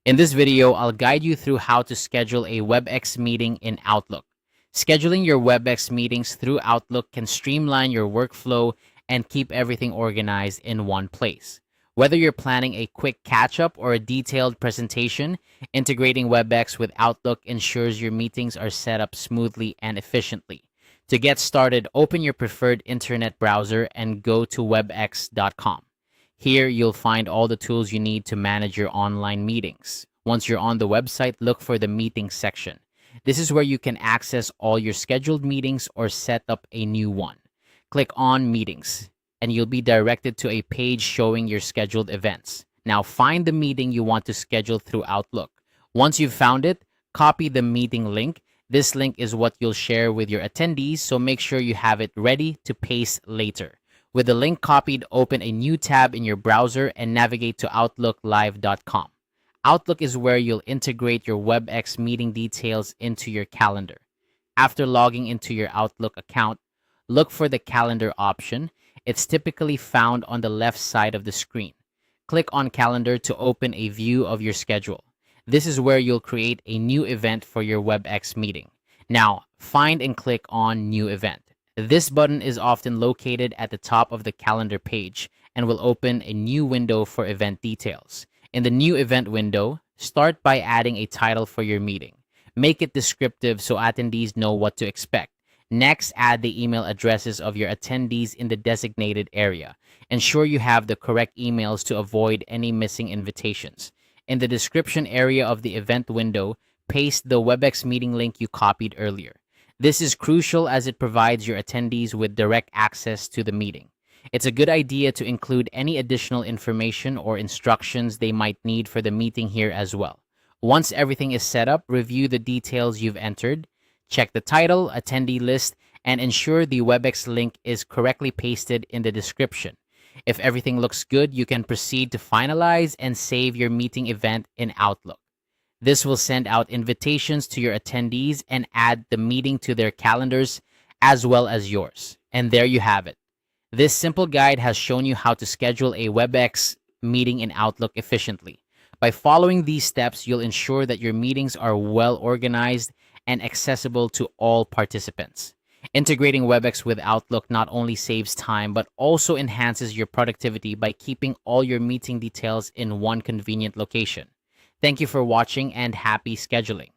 In this video, I'll guide you through how to schedule a Webex meeting in Outlook. Scheduling your Webex meetings through Outlook can streamline your workflow and keep everything organized in one place. Whether you're planning a quick catch-up or a detailed presentation, integrating Webex with Outlook ensures your meetings are set up smoothly and efficiently. To get started, open your preferred internet browser and go to webex.com. Here, you'll find all the tools you need to manage your online meetings. Once you're on the website, look for the Meetings section. This is where you can access all your scheduled meetings or set up a new one. Click on Meetings, and you'll be directed to a page showing your scheduled events. Now, find the meeting you want to schedule through Outlook. Once you've found it, copy the meeting link. This link is what you'll share with your attendees, so make sure you have it ready to paste later. With the link copied, open a new tab in your browser and navigate to outlooklive.com. Outlook is where you'll integrate your Webex meeting details into your calendar. After logging into your Outlook account, look for the calendar option. It's typically found on the left side of the screen. Click on Calendar to open a view of your schedule. This is where you'll create a new event for your Webex meeting. Now, find and click on New Event. This button is often located at the top of the calendar page and will open a new window for event details. In the new event window, start by adding a title for your meeting. Make it descriptive so attendees know what to expect. Next, add the email addresses of your attendees in the designated area. Ensure you have the correct emails to avoid any missing invitations. In the description area of the event window, paste the Webex meeting link you copied earlier. This is crucial as it provides your attendees with direct access to the meeting. It's a good idea to include any additional information or instructions they might need for the meeting here as well. Once everything is set up, review the details you've entered, check the title, attendee list, and ensure the Webex link is correctly pasted in the description. If everything looks good, you can proceed to finalize and save your meeting event in Outlook. This will send out invitations to your attendees and add the meeting to their calendars as well as yours. And there you have it. This simple guide has shown you how to schedule a Webex meeting in Outlook efficiently. By following these steps, you'll ensure that your meetings are well organized and accessible to all participants. Integrating Webex with Outlook not only saves time, but also enhances your productivity by keeping all your meeting details in one convenient location. Thank you for watching and happy scheduling.